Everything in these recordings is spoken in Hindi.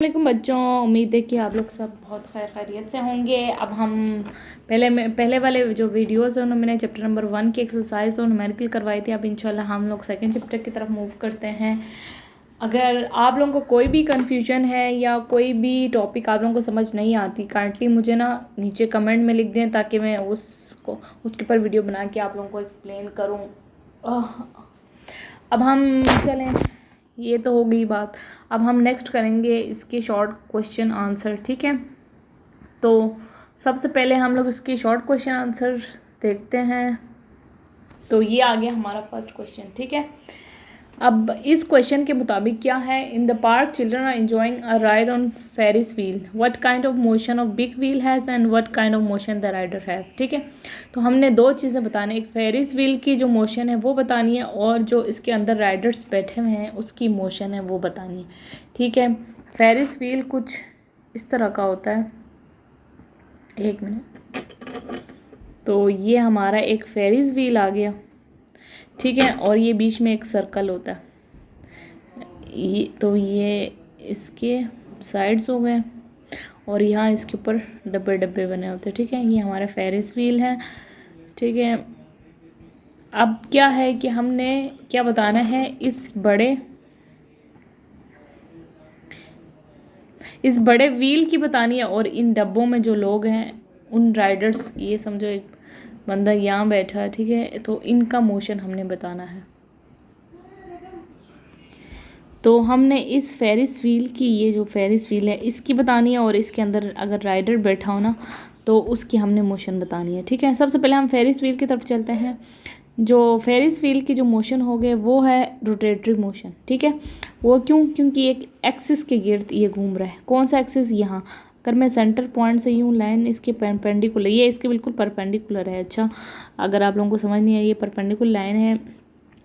वालेकुम बच्चों, उम्मीद है कि आप लोग सब बहुत खैरियत से होंगे। अब हम पहले वाले जो वीडियोस हैं उनमें मैंने चैप्टर नंबर 1 की एक्सरसाइज और न्यूमेरिकल करवाई थी। अब इंशाल्लाह हम लोग सेकंड चैप्टर की तरफ मूव करते हैं। अगर आप लोगों को कोई भी कन्फ्यूजन है या कोई भी टॉपिक आप लोगों को समझ नहीं आती, काइंडली मुझे ना नीचे कमेंट में लिख दें ताकि मैं उसके ऊपर वीडियो बना के आप लोगों को एक्सप्लेन करूँ। अब हम चलें, ये तो हो गई बात। अब हम नेक्स्ट करेंगे इसके शॉर्ट क्वेश्चन आंसर, ठीक है। तो सबसे पहले हम लोग इसके शॉर्ट क्वेश्चन आंसर देखते हैं। तो ये आ गया हमारा फर्स्ट क्वेश्चन, ठीक है। अब इस क्वेश्चन के मुताबिक क्या है, in the park children are enjoying a ride on Ferris wheel, what kind of motion of big wheel has and what kind of motion the rider have, ठीक है। तो हमने दो चीज़ें बतानी, एक फेरिस व्हील की जो मोशन है वो बतानी है और जो इसके अंदर राइडर्स बैठे हुए हैं उसकी मोशन है वो बतानी है, ठीक है। फेरिस व्हील कुछ इस तरह का होता है, एक मिनट। तो ये हमारा एक फेरिस व्हील आ गया, ठीक है, और ये बीच में एक सर्कल होता है। ये इसके साइड्स हो गए और यहाँ इसके ऊपर डब्बे डब्बे बने होते हैं, ठीक है। ये हमारा फेरिस व्हील है, ठीक है। अब क्या है कि हमने क्या बताना है, इस बड़े व्हील की बतानी है और इन डब्बों में जो लोग हैं उन राइडर्स, ये समझो एक बंदा यहाँ बैठा है, ठीक है, तो इनका मोशन हमने बताना है। तो हमने इस फेरिस व्हील की, ये जो फेरिस व्हील है इसकी बतानी है और इसके अंदर अगर राइडर बैठा हो ना तो उसकी हमने मोशन बतानी है, ठीक है। सबसे पहले हम फेरिस व्हील की तरफ चलते हैं। जो फेरिस व्हील की जो मोशन हो गए वो है रोटेटरी मोशन, ठीक है। वो क्योंकि एक एक्सिस के गिर्द ये घूम रहा है। कौन सा एक्सिस? यहाँ। अगर मैं सेंटर पॉइंट से यूँ लाइन इसके परपेंडिकुलर, ये इसके बिल्कुल परपेंडिकुलर है। अच्छा, अगर आप लोगों को समझ नहीं है, ये परपेंडिकुलर लाइन है,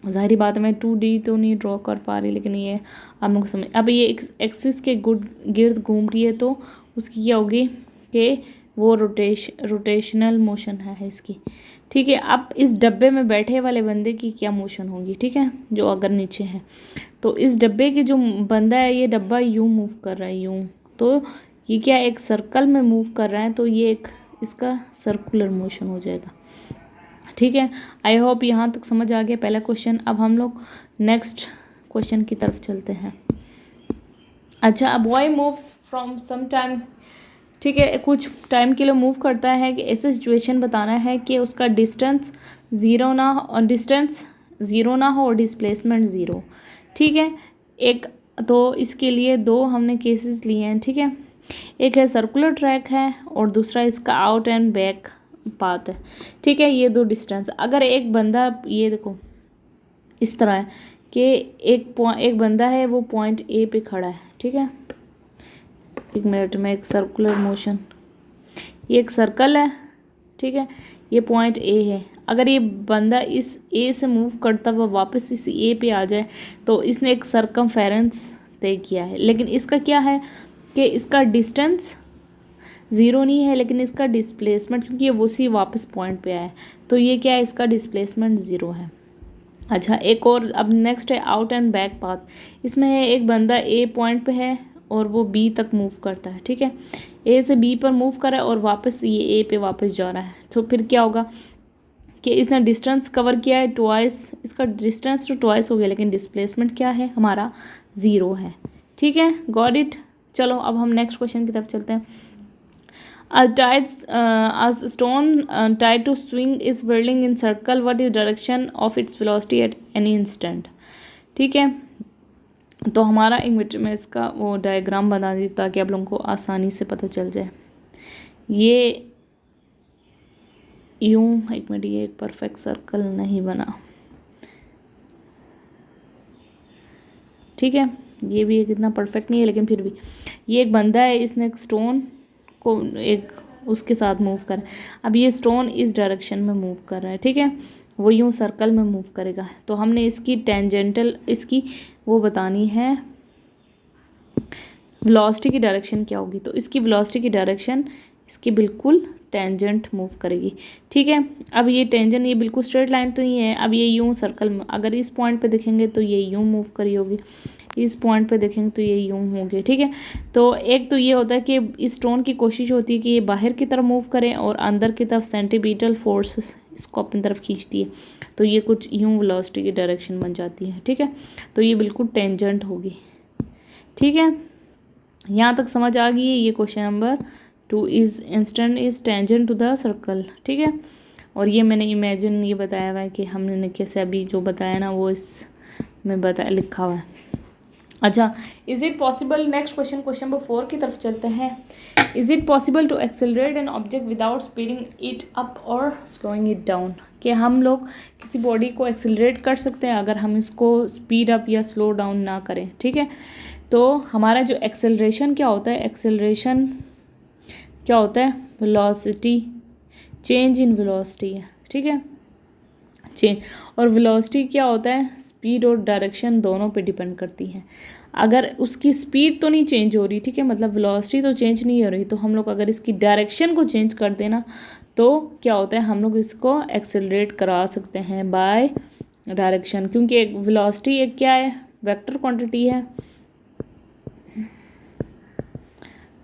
ज़ाहिरी बात है मैं 2D तो नहीं ड्रॉ कर पा रही, लेकिन ये आप लोगों को समझ। अब ये एक्सिस के गिर्द घूम रही है तो उसकी क्या होगी कि वो रोटेशनल मोशन है इसकी, ठीक है। अब इस डब्बे में बैठे वाले बंदे की क्या मोशन होगी, ठीक है, जो अगर नीचे है तो इस डब्बे के जो बंदा है ये डब्बा यूँ मूव कर रहा है, यूँ, तो ये क्या एक सर्कल में मूव कर रहा है, तो ये एक इसका सर्कुलर मोशन हो जाएगा, ठीक है। आई होप यहाँ तक समझ आ गया पहला क्वेश्चन। अब हम लोग नेक्स्ट क्वेश्चन की तरफ चलते हैं। अच्छा, a boy moves from some time, ठीक है, कुछ टाइम के लिए मूव करता है कि ऐसे सिचुएशन बताना है कि उसका डिस्टेंस ज़ीरो ना हो और डिस्प्लेसमेंट ज़ीरो, ठीक है। एक तो इसके लिए दो हमने केसेस लिए हैं, ठीक है। एक है सर्कुलर ट्रैक है और दूसरा इसका आउट एंड बैक पाथ है, ठीक है। ये दो डिस्टेंस, अगर एक बंदा, ये देखो इस तरह है कि एक बंदा है वो पॉइंट ए पे खड़ा है, ठीक है। एक मिनट में, एक सर्कुलर मोशन, ये एक सर्कल है, ठीक है, ये पॉइंट ए है। अगर ये बंदा इस ए से मूव करता हुआ वापस इस ए पे आ जाए तो इसने एक सरकमफेरेंस तय किया है, लेकिन इसका क्या है कि इसका डिस्टेंस ज़ीरो नहीं है, लेकिन इसका डिस्प्लेसमेंट, क्योंकि ये उसी वापस पॉइंट पे आया है तो ये क्या है, इसका डिस्प्लेसमेंट ज़ीरो है। अच्छा, एक और अब नेक्स्ट है आउट एंड बैक पाथ। इसमें है एक बंदा ए पॉइंट पे है और वो बी तक मूव करता है, ठीक है। ए से बी पर मूव कर रहा है और वापस ये ए पे वापस जा रहा है, तो फिर क्या होगा कि इसने डिस्टेंस कवर किया है ट्वाइस, इसका डिस्टेंस तो ट्वाइस हो गया लेकिन डिस्प्लेसमेंट क्या है हमारा, ज़ीरो है, ठीक है। Got it. चलो अब हम नेक्स्ट क्वेश्चन की तरफ चलते हैं। A stone tied to swing is whirling in circle. What is direction of its velocity at any instant? ठीक है, तो हमारा एक मिनट में इसका वो डायग्राम बना दी ताकि आप लोगों को आसानी से पता चल जाए। ये यूँ, एक मिनट, ये एक परफेक्ट सर्कल नहीं बना, ठीक है। ये भी एक इतना परफेक्ट नहीं है लेकिन फिर भी ये एक बंदा है, इसने एक स्टोन को एक उसके साथ मूव कर, अब ये स्टोन इस डायरेक्शन में मूव कर रहा है, ठीक है, वो यूँ सर्कल में मूव करेगा। तो हमने इसकी टेंजेंटल, इसकी वो बतानी है वेलोसिटी की डायरेक्शन क्या होगी। तो इसकी वेलोसिटी की डायरेक्शन इसकी बिल्कुल टेंजेंट मूव करेगी, ठीक है। अब ये टेंजेंट, ये बिल्कुल स्ट्रेट लाइन तो नहीं है, अब ये यूँ सर्कल में, अगर इस पॉइंट पे देखेंगे तो ये यूँ मूव करी होगी, इस पॉइंट पे देखेंगे तो ये यूं हो गए, ठीक है। तो एक तो ये होता है कि इस स्टोन की कोशिश होती है कि ये बाहर की तरफ मूव करें और अंदर की तरफ सेंटीपीटल फोर्स इसको अपनी तरफ खींचती है, तो ये कुछ यूं वेलोसिटी की डायरेक्शन बन जाती है, ठीक है। तो ये बिल्कुल टेंजेंट होगी, ठीक है। यहाँ तक समझ आ गई है। ये question number 2 is instant is tangent to the circle, ठीक है। और ये मैंने इमेजिन ये बताया हुआ है कि हमने कैसे अभी जो बताया ना वो इसमें बताया लिखा हुआ है। अच्छा, is it possible, next question, question number 4 की तरफ चलते हैं। Is it possible to accelerate an object without speeding it up और स्लोइंग इट डाउन? कि हम लोग किसी बॉडी को एक्सेलरेट कर सकते हैं अगर हम इसको स्पीड अप या स्लो डाउन ना करें, ठीक है। तो हमारा जो एक्सेलरेशन क्या होता है, एक्सेलरेशन क्या होता है, वेलोसिटी, चेंज इन वेलोसिटी है, ठीक है, चेंज। और वेलोसिटी क्या होता है, स्पीड और डायरेक्शन दोनों पे डिपेंड करती है। अगर उसकी स्पीड तो नहीं चेंज हो रही, ठीक है, मतलब वेलोसिटी तो चेंज नहीं हो रही, तो हम लोग अगर इसकी डायरेक्शन को चेंज कर देना तो क्या होता है, हम लोग इसको एक्सेलरेट करा सकते हैं बाय डायरेक्शन, क्योंकि एक वेलोसिटी एक क्या है, वेक्टर क्वांटिटी है,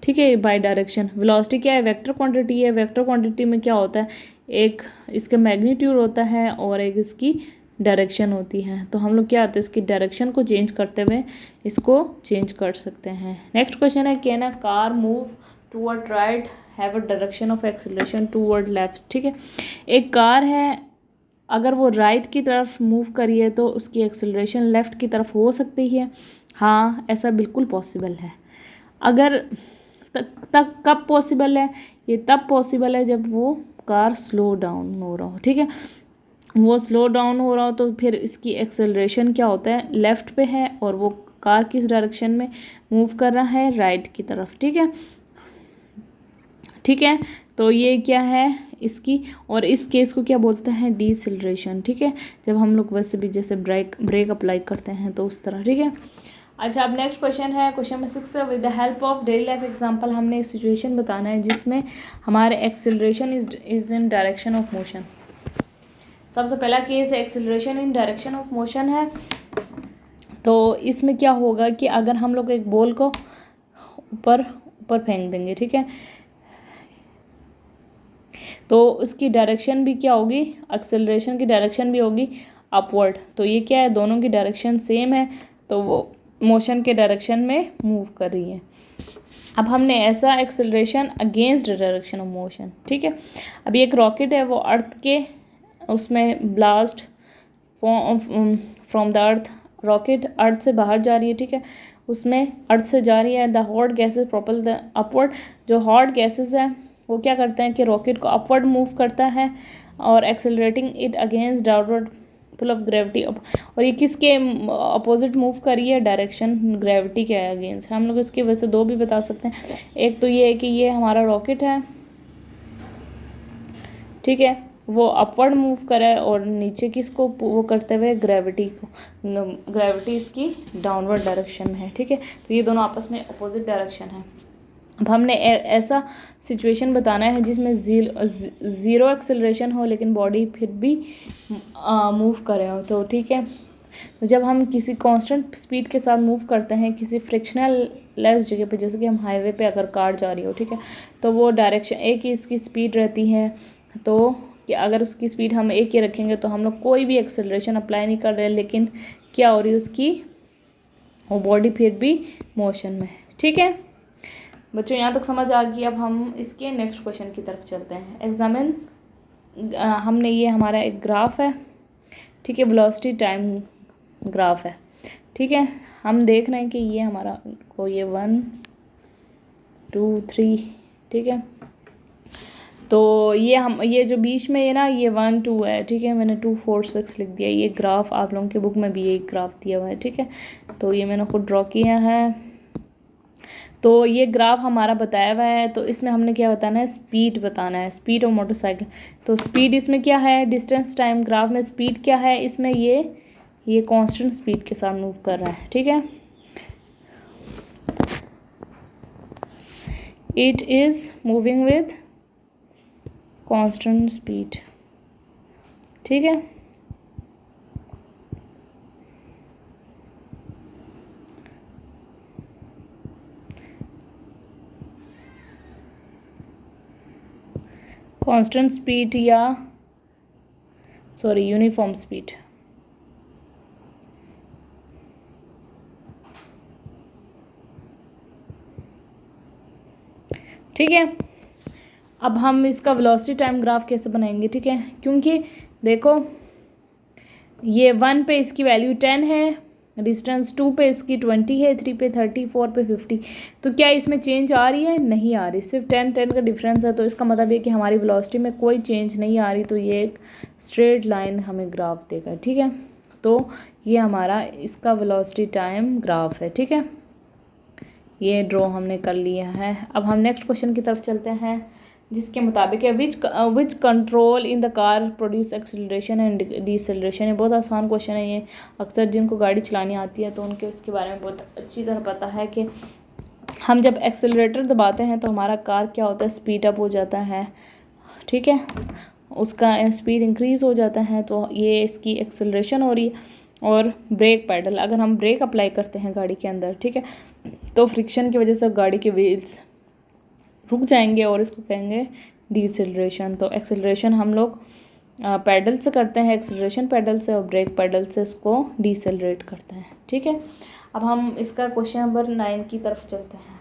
ठीक है। बाय डायरेक्शन वेलोसिटी क्या है, वेक्टर क्वांटिटी है। वेक्टर क्वांटिटी में क्या होता है, एक इसका मैग्नीट्यूड होता है और एक इसकी डायरेक्शन होती है। तो हम लोग क्या होता है, इसकी डायरेक्शन को चेंज करते हुए इसको चेंज कर सकते हैं। नेक्स्ट क्वेश्चन है, can a car move toward right have a direction of acceleration toward left, ठीक है। एक कार है, अगर वो राइट की तरफ मूव करिए तो उसकी एक्सेलरेशन लेफ़्ट की तरफ हो सकती है। हाँ, ऐसा बिल्कुल पॉसिबल है। अगर तक कब पॉसिबल है, ये तब पॉसिबल है जब वो कार स्लो डाउन हो रहा हो, ठीक है। वो स्लो डाउन हो रहा हो तो फिर इसकी एक्सेलरेशन क्या होता है, लेफ़्ट पे है, और वो कार किस डायरेक्शन में मूव कर रहा है, राइट की तरफ, ठीक है, ठीक है। तो ये क्या है इसकी, और इस केस को क्या बोलते हैं, डीसेलरेशन, ठीक है। जब हम लोग वैसे भी जैसे ब्रेक अप्लाई करते हैं तो उस तरह, ठीक है। अच्छा, अब नेक्स्ट क्वेश्चन है, क्वेश्चन नंबर 6 है, with the help of daily life example हमने एक सिचुएशन बताना है जिसमें हमारे acceleration is in direction of motion. सबसे पहला केस है acceleration in direction of motion है। तो इसमें क्या होगा कि अगर हम लोग एक बॉल को ऊपर ऊपर फेंक देंगे, ठीक है, तो उसकी डायरेक्शन भी क्या होगी, एक्सेलरेशन की डायरेक्शन भी होगी अपवर्ड। तो ये क्या है, दोनों की डायरेक्शन सेम है, तो वो मोशन के डायरेक्शन में मूव कर रही है। अब हमने ऐसा acceleration against direction of motion, ठीक है। अब एक रॉकेट है, वो अर्थ के उसमें blast from the earth, rocket earth से बाहर जा रही है, ठीक है, उसमें अर्थ से जा रही है। The hot gases propel the upward, जो हॉट गैसेस है वो क्या करते हैं कि रॉकेट को अपवर्ड मूव करता है और accelerating it against downward pull of gravity. और ये किसके अपोजिट मूव कर रही है, डायरेक्शन ग्रेविटी के अगेंस्ट। हम लोग इसकी वजह से दो भी बता सकते हैं। एक तो ये है कि ये हमारा रॉकेट है, ठीक है, वो अपवर्ड मूव करे, और नीचे किसको वो करते हुए, ग्रेविटी को, ग्रेविटी इसकी डाउनवर्ड डायरेक्शन में है, ठीक है। तो ये दोनों आपस में अपोजिट डायरेक्शन है। अब हमने ऐसा सिचुएशन बताना है जिसमें ज़ीरो एक्सेलरेशन हो लेकिन बॉडी फिर भी मूव करे हो, तो ठीक है। तो जब हम किसी कांस्टेंट स्पीड के साथ मूव करते हैं किसी फ्रिक्शनल लेस जगह पे, जैसे कि हम हाईवे पे अगर कार जा रही हो, ठीक है, तो वो डायरेक्शन एक ही इसकी स्पीड रहती है। तो कि अगर उसकी स्पीड हम एक ही रखेंगे तो हम लोग कोई भी एक्सेलरेशन अप्लाई नहीं कर रहे, लेकिन क्या हो रही है उसकी, वो बॉडी फिर भी मोशन में है, ठीक है। बच्चों यहाँ तक समझ आ गई। अब हम इसके नेक्स्ट क्वेश्चन की तरफ चलते हैं। एग्जामिन, हमने ये हमारा एक ग्राफ है, ठीक है, वेलोसिटी टाइम ग्राफ है, ठीक है। हम देख रहे हैं कि ये हमारा को ये 1 2 3, ठीक है। तो ये जो बीच में ये ना, ये 1 2 है, ठीक है, मैंने 2 4 6 लिख दिया। ये ग्राफ आप लोगों के बुक में भी यही ग्राफ दिया हुआ है, ठीक है। तो ये मैंने खुद ड्रॉ किया है। तो ये ग्राफ हमारा बताया हुआ है। तो इसमें हमने क्या बताना है, स्पीड बताना है, स्पीड ऑफ मोटरसाइकिल। तो स्पीड इसमें क्या है, डिस्टेंस टाइम ग्राफ में स्पीड क्या है, इसमें ये कांस्टेंट स्पीड के साथ मूव कर रहा है, ठीक है। It is moving with constant speed, ठीक है। कांस्टेंट स्पीड या यूनिफॉर्म स्पीड। ठीक है, अब हम इसका वेलोसिटी टाइम ग्राफ कैसे बनाएंगे, ठीक है, क्योंकि देखो ये 1 पे इसकी वैल्यू 10 है, डिस्टेंस 2 पे इसकी 20 है, 3 पे 30, 4 पे 50। तो क्या इसमें चेंज आ रही है? नहीं आ रही, सिर्फ 10 का डिफरेंस है। तो इसका मतलब ये कि हमारी वेलोसिटी में कोई चेंज नहीं आ रही, तो ये एक स्ट्रेट लाइन हमें ग्राफ देगा। ठीक है, तो ये हमारा इसका वेलोसिटी टाइम ग्राफ है। ठीक है, ये ड्रॉ हमने कर लिया है। अब हम नेक्स्ट क्वेश्चन की तरफ चलते हैं, जिसके मुताबिक है which control in the car produce acceleration and deceleration. ये बहुत आसान क्वेश्चन है, ये अक्सर जिनको गाड़ी चलानी आती है तो उनके इसके बारे में बहुत अच्छी तरह पता है कि हम जब एक्सेलरेटर दबाते हैं तो हमारा कार क्या होता है, स्पीड अप हो जाता है। ठीक है, उसका स्पीड इंक्रीज़ हो जाता है, तो ये इसकी एक्सेलरेशन हो रही है। और ब्रेक पैडल, अगर हम ब्रेक अप्लाई करते हैं गाड़ी के अंदर, ठीक है, तो फ्रिक्शन की वजह से गाड़ी के व्हील्स रुक जाएंगे और इसको कहेंगे डिसेलरेशन। तो एक्सेलरेशन हम लोग पैडल से करते हैं, एक्सेलरेशन पैडल से, और ब्रेक पैडल से इसको डिसेलरेट करते हैं। ठीक है, अब हम इसका क्वेश्चन नंबर 9 की तरफ चलते हैं।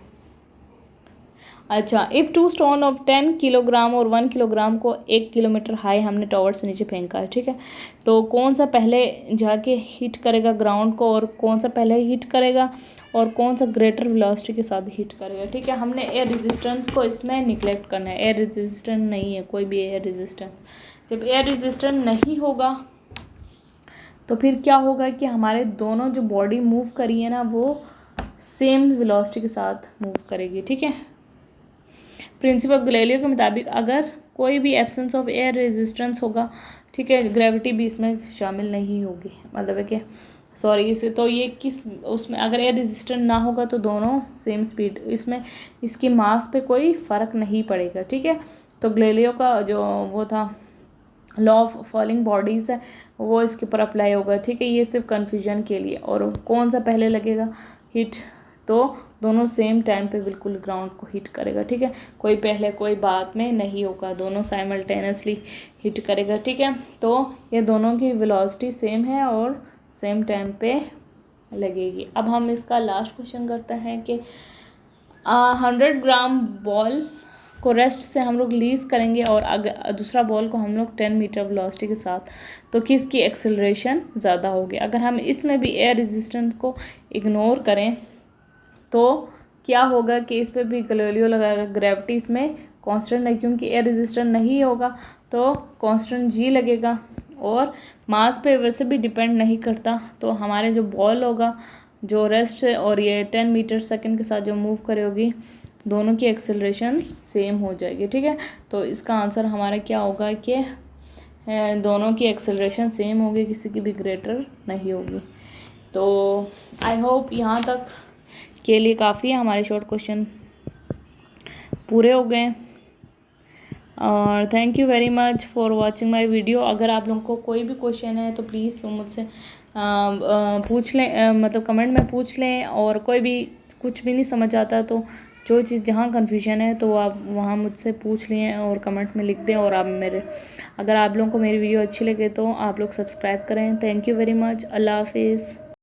अच्छा, इफ़ 2 स्टोन ऑफ 10 किलोग्राम और 1 किलोग्राम को 1 किलोमीटर हाई हमने टावर से नीचे फेंका है। ठीक है, तो कौन सा पहले जाके हिट करेगा ग्राउंड को, और कौन सा पहले हिट करेगा, और कौन सा ग्रेटर वेलोसिटी के साथ हिट करेगा। ठीक है, हमने एयर रेजिस्टेंस को इसमें निगलेक्ट करना है। एयर रेजिस्टेंस नहीं है कोई भी एयर रेजिस्टेंस। जब एयर रेजिस्टेंस नहीं होगा तो फिर क्या होगा कि हमारे दोनों जो बॉडी मूव करी है ना, वो सेम वेलोसिटी के साथ मूव करेगी। ठीक है, प्रिंसिपल ऑफ गैलीलियो के मुताबिक अगर कोई भी एब्सेंस ऑफ एयर रेजिस्टेंस होगा, ठीक है, ग्रेविटी भी इसमें शामिल नहीं होगी। मतलब है कि इसे तो ये किस उसमें अगर एयर रेजिस्टेंस ना होगा तो दोनों सेम स्पीड, इसमें इसकी मास पे कोई फ़र्क नहीं पड़ेगा। ठीक है, तो गैलीलियो का जो वो था लॉ ऑफ फॉलिंग बॉडीज़ है वो इसके ऊपर अप्लाई होगा। ठीक है, ये सिर्फ कन्फ्यूजन के लिए। और कौन सा पहले लगेगा हिट, तो दोनों सेम टाइम पे बिल्कुल ग्राउंड को हिट करेगा। ठीक है, कोई पहले कोई बाद में नहीं होगा, दोनों साइमल्टेनियसली हिट करेगा। ठीक है, तो ये दोनों की वेलोसिटी सेम है और सेम टाइम पे लगेगी। अब हम इसका लास्ट क्वेश्चन करते हैं कि 100 ग्राम बॉल को रेस्ट से हम लोग रिलीज़ करेंगे और अगर दूसरा बॉल को हम लोग 10 मीटर वेलोसिटी के साथ, तो किसकी एक्सेलरेशन ज़्यादा होगी। अगर हम इसमें भी एयर रेजिस्टेंस को इग्नोर करें तो क्या होगा कि इस पर भी गैलीलियो लगाएगा, ग्रेविटी इसमें कांस्टेंट है, क्योंकि एयर रेजिस्टेंस नहीं होगा तो कांस्टेंट जी लगेगा, और मास पे वैसे भी डिपेंड नहीं करता। तो हमारे जो बॉल होगा जो रेस्ट और ये 10 मीटर सेकंड के साथ जो मूव करे होगी, दोनों की एक्सेलरेशन सेम हो जाएगी। ठीक है, तो इसका आंसर हमारा क्या होगा कि दोनों की एक्सेलरेशन सेम होगी, किसी की भी ग्रेटर नहीं होगी। तो आई होप यहाँ तक के लिए काफ़ी है, हमारे शॉर्ट क्वेश्चन पूरे हो गए। और thank you very much for watching my video. अगर आप लोगों को कोई भी क्वेश्चन है तो प्लीज़ मुझसे पूछ लें, मतलब कमेंट में पूछ लें। और कोई भी कुछ भी नहीं समझ आता तो जो चीज़ जहाँ कन्फ्यूजन है तो आप वहाँ मुझसे पूछ लें और कमेंट में लिख दें। और आप अगर आप लोगों को मेरी वीडियो अच्छी लगे तो आप लोग सब्सक्राइब करें। Thank you very much. अल्लाह हाफिज़।